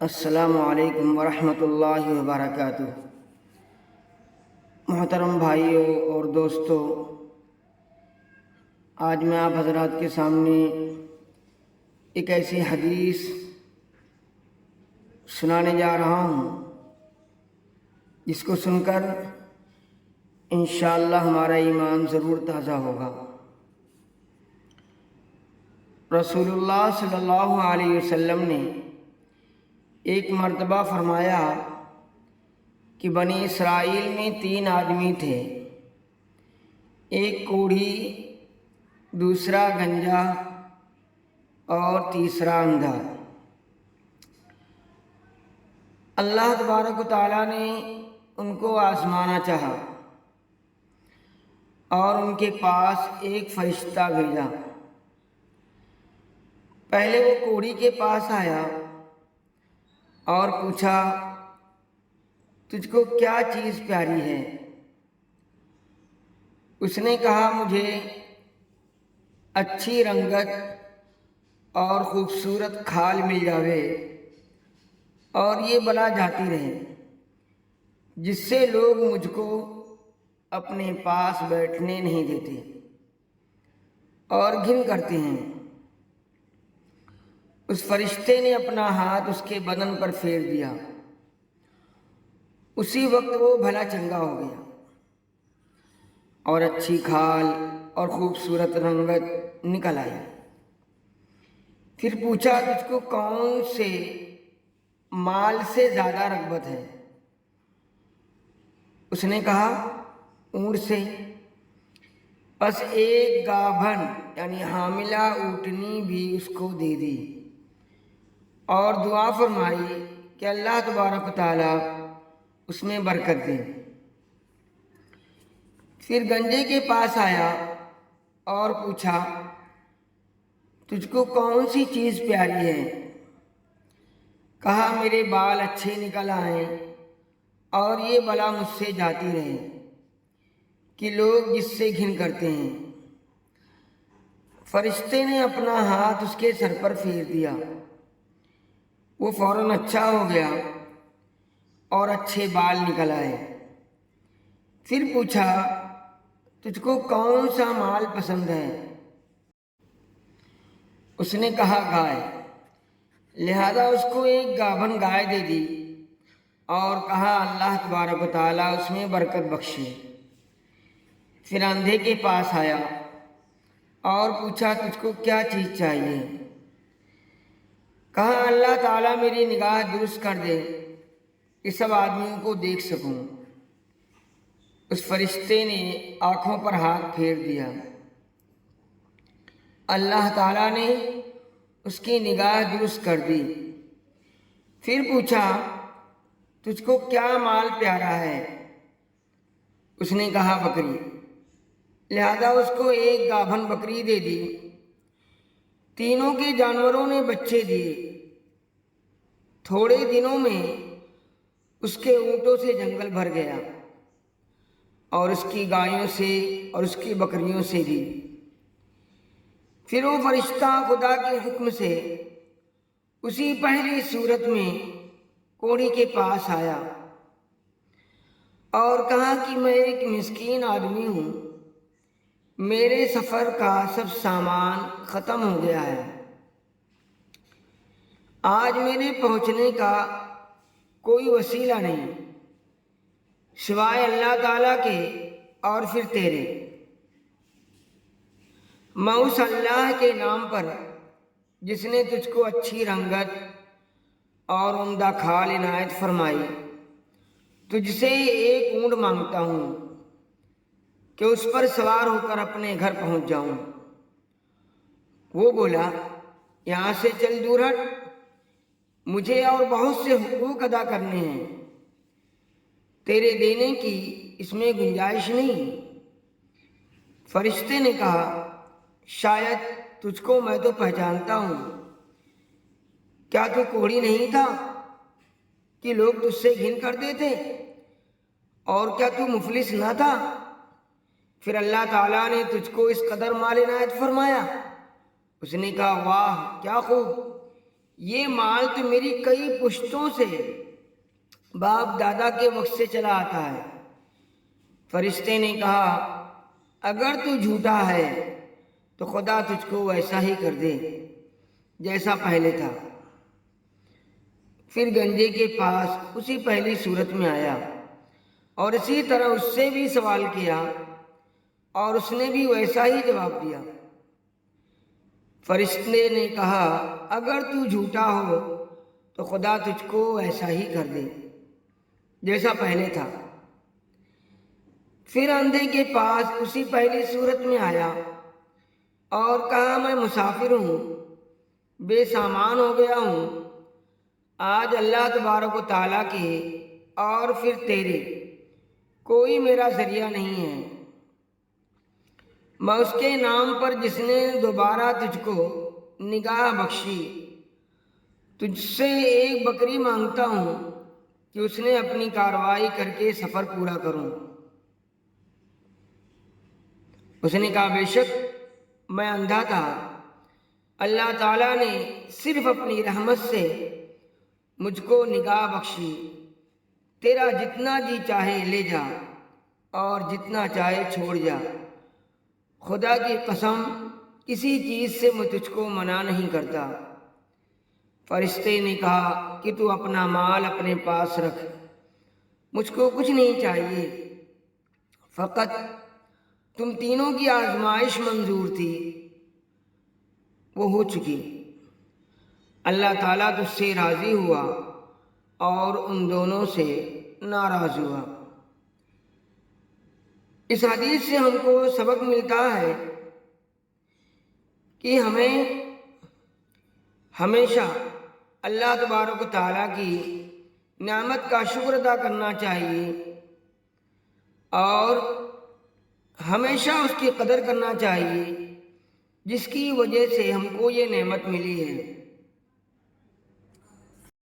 السلام علیکم ورحمۃ اللہ وبرکاتہ۔ محترم بھائیوں اور دوستوں، آج میں آپ حضرات کے سامنے ایک ایسی حدیث سنانے جا رہا ہوں جس کو سن کر انشاءاللہ ہمارا ایمان ضرور تازہ ہوگا۔ رسول اللہ صلی اللہ علیہ وسلم نے ایک مرتبہ فرمایا کہ بنی اسرائیل میں 3 آدمی تھے، ایک کوڑھی، دوسرا گنجا اور تیسرا اندھا۔ اللہ تبارک و تعالیٰ نے ان کو آزمانا چاہا اور ان کے پاس ایک فرشتہ بھیجا۔ پہلے وہ کوڑھی کے پاس آیا اور پوچھا، تجھ کو کیا چیز پیاری ہے؟ اس نے کہا، مجھے اچھی رنگت اور خوبصورت کھال مل جاوے اور یہ بلا جاتی رہے جس سے لوگ مجھ کو اپنے پاس بیٹھنے نہیں دیتے اور گھن کرتے ہیں۔ اس فرشتے نے اپنا ہاتھ اس کے بدن پر پھیر دیا، اسی وقت وہ بھلا چنگا ہو گیا اور اچھی کھال اور خوبصورت رنگت نکل آئی۔ پھر پوچھا، تجھ کو کون سے مال سے زیادہ رغبت ہے؟ اس نے کہا، اونٹ سے۔ بس ایک گابھن یعنی حاملہ اونٹنی بھی اس کو دے دی اور دعا فرمائی کہ اللہ تبارک و تعالیٰ اس میں برکت دے۔ پھر گنجے کے پاس آیا اور پوچھا، تجھ کو کون سی چیز پیاری ہے؟ کہا، میرے بال اچھے نکل آئیں اور یہ بلا مجھ سے جاتی رہے کہ لوگ جس سے گھن کرتے ہیں۔ فرشتے نے اپنا ہاتھ اس کے سر پر پھیر دیا، وہ فوراً اچھا ہو گیا اور اچھے بال نکل آئے۔ پھر پوچھا، تجھ کو کون سا مال پسند ہے؟ اس نے کہا، گائے۔ لہذا اس کو ایک گابھن گائے دے دی اور کہا، اللہ تبارک و تعالیٰ اس میں برکت بخشے۔ پھر اندھے کے پاس آیا اور پوچھا، تجھ کو کیا چیز چاہیے؟ کہا، اللہ تعالیٰ میری نگاہ درست کر دے کہ سب آدمیوں کو دیکھ سکوں۔ اس فرشتے نے آنکھوں پر ہاتھ پھیر دیا، اللہ تعالیٰ نے اس کی نگاہ درست کر دی۔ پھر پوچھا، تجھ کو کیا مال پیارا ہے؟ اس نے کہا، بکری۔ لہذا اس کو ایک گابھن بکری دے دی۔ تینوں کے جانوروں نے بچے دیے۔ تھوڑے دنوں میں اس کے اونٹوں سے جنگل بھر گیا اور اس کی گایوں سے اور اس کی بکریوں سے بھی۔ پھر وہ فرشتہ خدا کے حکم سے اسی پہلی صورت میں کوڑھی کے پاس آیا اور کہا کہ میں ایک مسکین آدمی ہوں، میرے سفر کا سب سامان ختم ہو گیا ہے، آج میرے پہنچنے کا کوئی وسیلہ نہیں سوائے اللہ تعالیٰ کے اور پھر تیرے۔ میں اس اللہ کے نام پر جس نے تجھ کو اچھی رنگت اور عمدہ کھال عنایت فرمائی، تجھ سے ایک اونٹ مانگتا ہوں کہ اس پر سوار ہو کر اپنے گھر پہنچ جاؤں۔ وہ بولا، یہاں سے چل دور ہٹ، مجھے اور بہت سے حقوق ادا کرنے ہیں، تیرے دینے کی اس میں گنجائش نہیں۔ فرشتے نے کہا، شاید تجھ کو میں تو پہچانتا ہوں، کیا تو کوڑھی نہیں تھا کہ لوگ تجھ سے گھن کرتے تھے؟ اور کیا تو مفلس نہ تھا؟ پھر اللہ تعالیٰ نے تجھ کو اس قدر مال عنایت فرمایا؟ اس نے کہا، واہ کیا خوب، یہ مال تو میری کئی پشتوں سے باپ دادا کے وقت سے چلا آتا ہے۔ فرشتے نے کہا اگر تو جھوٹا ہے تو خدا تجھ کو ویسا ہی کر دے جیسا پہلے تھا۔ پھر گنجے کے پاس اسی پہلی صورت میں آیا اور اسی طرح اس سے بھی سوال کیا اور اس نے بھی ویسا ہی جواب دیا۔ فرشتے نے کہا اگر تو جھوٹا ہو تو خدا تجھ کو ایسا ہی کر دے جیسا پہلے تھا۔ پھر اندھے کے پاس اسی پہلی صورت میں آیا اور کہا میں مسافر ہوں، بے سامان ہو گیا ہوں، آج اللہ تبارک و تعالیٰ کے اور پھر تیرے کوئی میرا ذریعہ نہیں ہے۔ میں اس کے نام پر جس نے دوبارہ تجھ کو نگاہ بخشی تجھ سے ایک بکری مانگتا ہوں کہ اس نے اپنی کارروائی کر کے سفر پورا کروں۔ اس نے کہا بے شک میں اندھا تھا، اللہ تعالیٰ نے صرف اپنی رحمت سے مجھ کو نگاہ بخشی، تیرا جتنا جی چاہے لے جا اور جتنا چاہے چھوڑ جا، خدا کی قسم کسی چیز سے میں تجھ کو منع نہیں کرتا۔ فرشتے نے کہا کہ تو اپنا مال اپنے پاس رکھ، مجھ کو کچھ نہیں چاہیے، فقط تم تینوں کی آزمائش منظور تھی، وہ ہو چکی۔ اللہ تعالیٰ تجھ سے راضی ہوا اور ان دونوں سے ناراض ہوا۔ اس حدیث سے ہم کو سبق ملتا ہے کہ ہمیں ہمیشہ اللہ تبارک و تعالیٰ کی نعمت کا شکر ادا کرنا چاہیے اور ہمیشہ اس کی قدر کرنا چاہیے جس کی وجہ سے ہم کو یہ نعمت ملی ہے۔